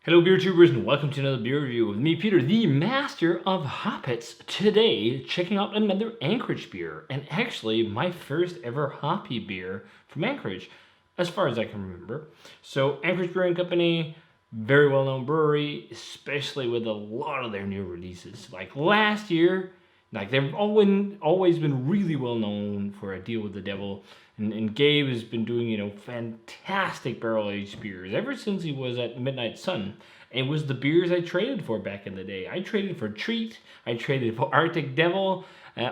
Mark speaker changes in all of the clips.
Speaker 1: Hello beer tubers and welcome to another beer review with me, Peter, the master of hoppets. Today, checking out another Anchorage beer, and actually my first ever hoppy beer from Anchorage, as far as I can remember. So Anchorage Brewing Company, very well known brewery, especially with a lot of their new releases. Like last year, they've always been really well known for A Deal with the Devil. And Gabe has been doing, fantastic barrel aged beers ever since he was at Midnight Sun. It was the beers I traded for back in the day. I traded for Treat, I traded for Arctic Devil,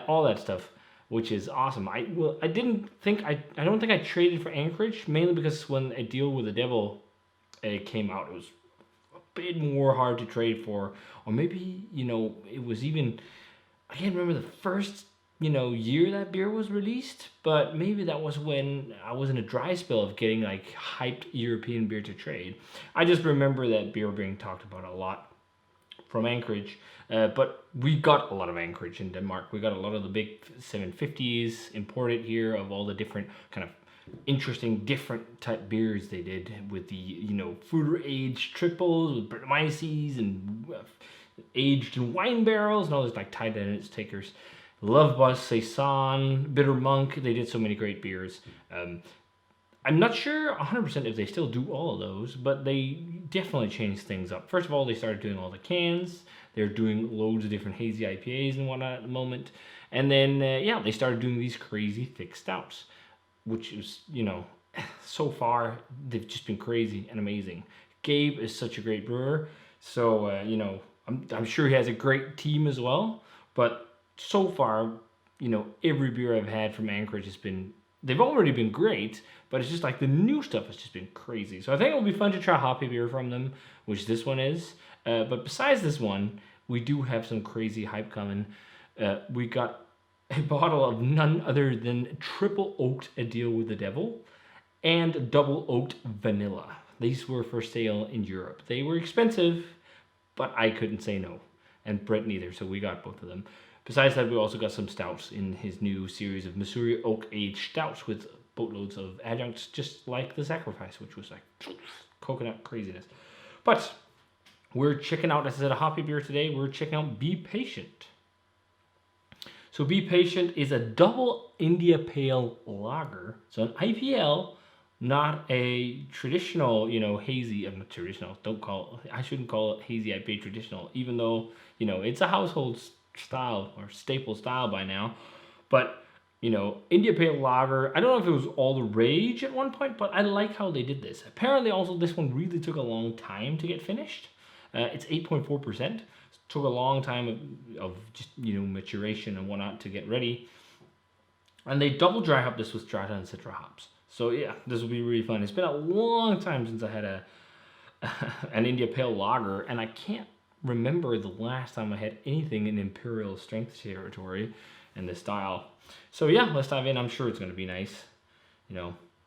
Speaker 1: all that stuff, which is awesome. I don't think I traded for Anchorage, mainly because when A Deal with the Devil came out, it was a bit more hard to trade for, or maybe it was even, I can't remember the first year that beer was released, but maybe that was when I was in a dry spell of getting like hyped European beer to trade. I just remember that beer being talked about a lot from Anchorage, but we got a lot of Anchorage in Denmark. We got a lot of the big 750s imported here of all the different kind of interesting different type beers they did with the food aged triples with Brettanomyces and aged in wine barrels and all this like tied in its takers. Love Bus, Saison, Bitter Monk. They did so many great beers. I'm not sure 100% if they still do all of those, but they definitely changed things up. First of all, they started doing all the cans. They're doing loads of different hazy IPAs and whatnot at the moment. And then, they started doing these crazy thick stouts, which is, so far, they've just been crazy and amazing. Gabe is such a great brewer. So, I'm sure he has a great team as well. But so far, every beer I've had from Anchorage they've already been great, but it's just like the new stuff has just been crazy. So I think it'll be fun to try hoppy beer from them, which this one is. But besides this one, we do have some crazy hype coming. We got a bottle of none other than triple oaked A Deal with the Devil and double oaked vanilla. These were for sale in Europe. They were expensive, but I couldn't say no. And Brett neither, so we got both of them. Besides that, we also got some stouts in his new series of Missouri Oak Aged Stouts with boatloads of adjuncts, just like the Sacrifice, which was like coconut craziness. But we're checking out, as I said, a hoppy beer today. We're checking out Be Patient. So Be Patient is a double India Pale Lager. So an IPL, not a traditional, hazy, not traditional, I shouldn't call it hazy IPA traditional, even though, it's a household style or staple style by now. But India Pale Lager, I don't know if it was all the rage at one point, but I like how they did this. Apparently also this one really took a long time to get finished. It's 8.4%. Took a long time of just maturation and whatnot to get ready. And they double dry hop this with Strata and Citra hops. So yeah, this will be really fun. It's been a long time since I had an India Pale Lager, and I can't remember the last time I had anything in Imperial strength territory in this style. So yeah, let's dive in. I'm sure it's going to be nice.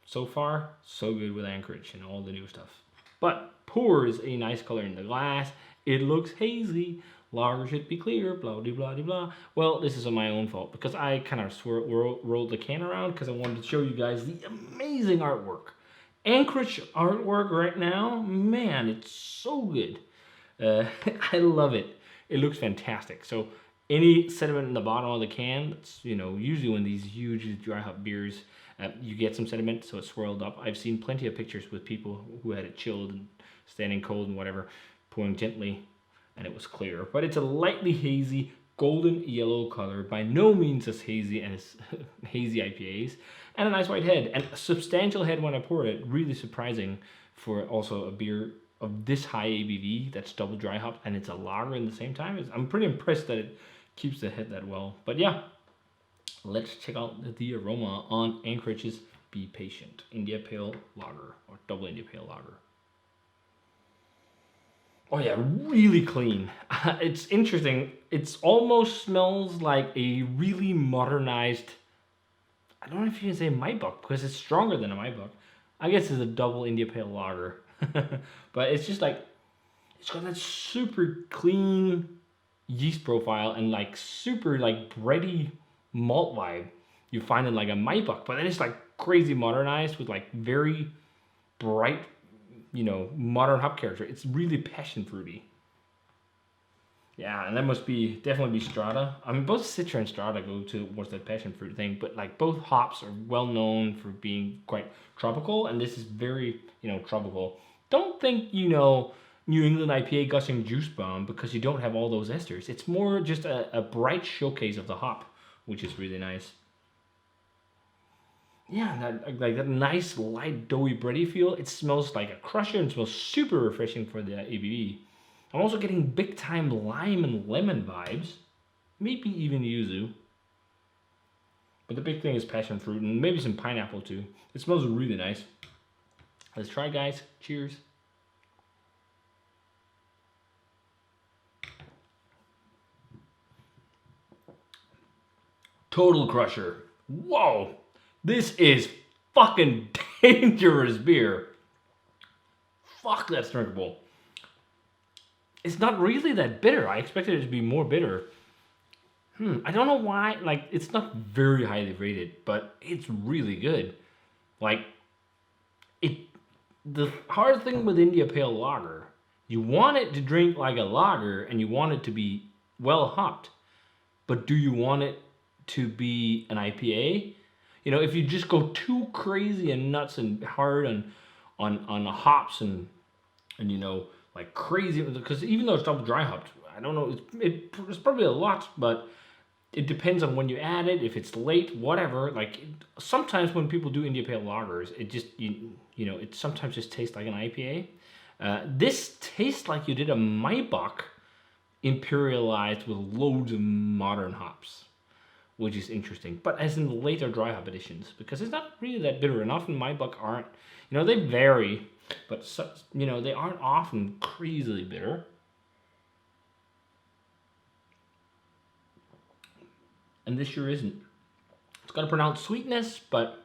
Speaker 1: So far, so good with Anchorage and all the new stuff. But pours a nice color in the glass. It looks hazy. Lager should be clear, blah, blah, blah, blah. Well, this is my own fault because I kind of rolled the can around because I wanted to show you guys the amazing artwork. Anchorage artwork right now, man, it's so good. I love it. It looks fantastic. So any sediment in the bottom of the can, that's, usually when these huge dry hop beers, you get some sediment, so it's swirled up. I've seen plenty of pictures with people who had it chilled and standing cold and whatever, pouring gently, and it was clear. But it's a lightly hazy, golden yellow color, by no means as hazy as hazy IPAs, and a nice white head, and a substantial head when I poured it. Really surprising for also a beer of this high ABV that's double dry hop and it's a lager in the same time. I'm pretty impressed that it keeps the head that well. But yeah, let's check out the aroma on Anchorage's Be Patient India Pale Lager, or double India Pale Lager. Oh yeah, really clean. It's interesting. It almost smells like a really modernized, I don't know if you can say Maibock because it's stronger than a Maibock. I guess it's a double India Pale Lager. But it's just like, it's got that super clean yeast profile and like super like bready malt vibe you find in like a Maibock, but then it's like crazy modernized with like very bright, modern hop character. It's really passion fruity. Yeah, and that must definitely be Strata. I mean, both Citra and Strata go towards that passion fruit thing, but like both hops are well known for being quite tropical, and this is very, tropical. Don't think, New England IPA gushing juice bomb because you don't have all those esters. It's more just a bright showcase of the hop, which is really nice. Yeah, that nice light doughy bready feel. It smells like a crusher and smells super refreshing for the ABV. I'm also getting big time lime and lemon vibes, maybe even yuzu. But the big thing is passion fruit and maybe some pineapple too. It smells really nice. Let's try, guys. Cheers. Total crusher. Whoa. This is fucking dangerous beer. Fuck, that's drinkable. It's not really that bitter. I expected it to be more bitter. I don't know why. Like, it's not very highly rated, but it's really good. Like, the hard thing with India Pale Lager, you want it to drink like a lager and you want it to be well hopped. But do you want it to be an IPA? If you just go too crazy and nuts and hard on the hops and like crazy, because even though it's double dry hopped, I don't know, it's probably a lot, but it depends on when you add it, if it's late, whatever. Like sometimes when people do India Pale Lagers, it just it sometimes just tastes like an IPA. This tastes like you did a Maibach imperialized with loads of modern hops, which is interesting. But as in the later dry hop editions, because it's not really that bitter, and often Maibach aren't. They vary, but they aren't often crazily bitter. And this sure isn't. It's got a pronounced sweetness, but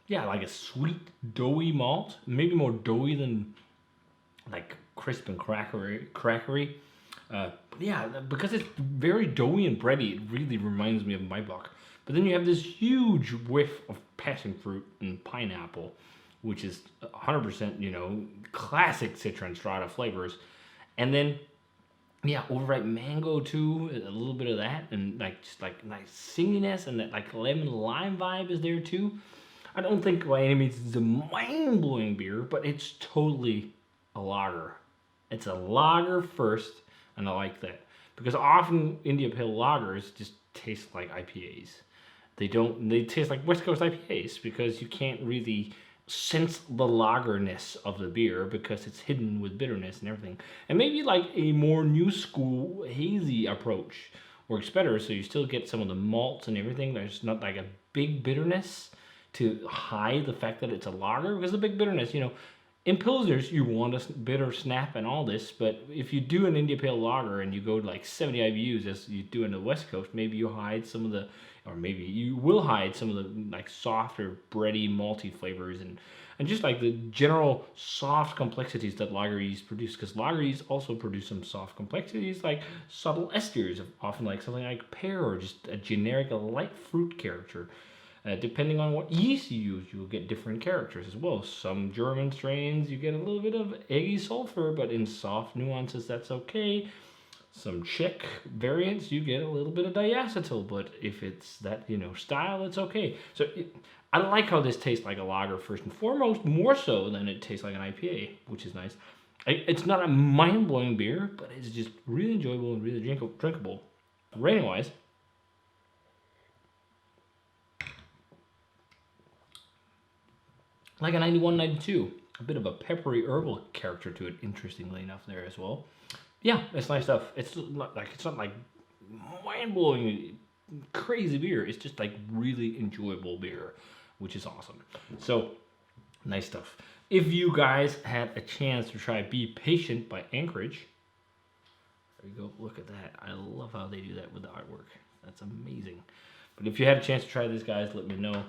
Speaker 1: yeah, like a sweet, doughy malt. Maybe more doughy than like crisp and crackery. But yeah, because it's very doughy and bready, it really reminds me of Maibach. But then you have this huge whiff of passion fruit and pineapple, which is 100%, classic Citra and Strata flavors. And then, yeah, overripe mango too, a little bit of that, and like just like nice singiness, and that like lemon lime vibe is there too. I don't think by any means it's a mind blowing beer, but it's totally a lager. It's a lager first, and I like that because often India Pale Lagers just taste like IPAs. They taste like West Coast IPAs because you can't really sense the lagerness of the beer because it's hidden with bitterness and everything. And maybe like a more new school hazy approach works better, so you still get some of the malts and everything. There's not like a big bitterness to hide the fact that it's a lager, because the big bitterness, in Pilsners, you want a bitter snap and all this, but if you do an India Pale Lager and you go to like 70 IBUs as you do in the West Coast, maybe you hide some of the, or maybe you will hide some of the like softer, bready, malty flavors and just like the general soft complexities that lager yeast produce, because lager yeast also produce some soft complexities like subtle esters, often like something like pear or just a generic light fruit character. Depending on what yeast you use, you will get different characters as well. Some German strains, you get a little bit of eggy sulfur, but in soft nuances, that's okay. Some Czech variants, you get a little bit of diacetyl, but if it's that, style, it's okay. So I like how this tastes like a lager first and foremost, more so than it tastes like an IPA, which is nice. It's not a mind-blowing beer, but it's just really enjoyable and really drinkable. Rating-wise, like a 91, 92. A bit of a peppery herbal character to it, interestingly enough, there as well. Yeah, it's nice stuff. It's not like mind-blowing, crazy beer. It's just like really enjoyable beer, which is awesome. So, nice stuff. If you guys had a chance to try Be Patient by Anchorage, there you go, look at that. I love how they do that with the artwork. That's amazing. But if you had a chance to try this, guys, let me know.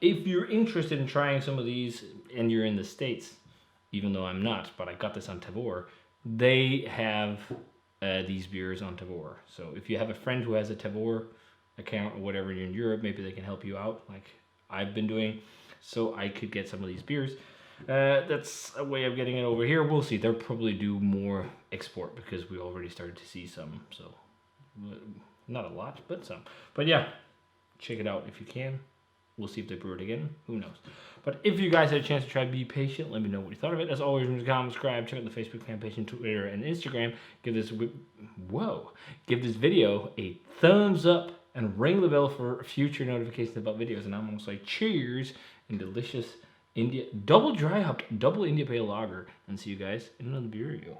Speaker 1: If you're interested in trying some of these and you're in the States, even though I'm not, but I got this on Tavour, they have these beers on Tavour. So if you have a friend who has a Tavour account or whatever, you're in Europe, maybe they can help you out like I've been doing, so I could get some of these beers. That's a way of getting it over here. We'll see. They'll probably do more export because we already started to see some. So not a lot, but some. But yeah, check it out if you can. We'll see if they brew it again. Who knows? But if you guys had a chance to try, be patient. Let me know what you thought of it. As always, remember to comment, subscribe, check out the Facebook fan page, and Twitter, and Instagram. Give this video a thumbs up and ring the bell for future notifications about videos. And I'm almost like cheers and delicious double dry hopped, double India Pale Lager. And see you guys in another beer review.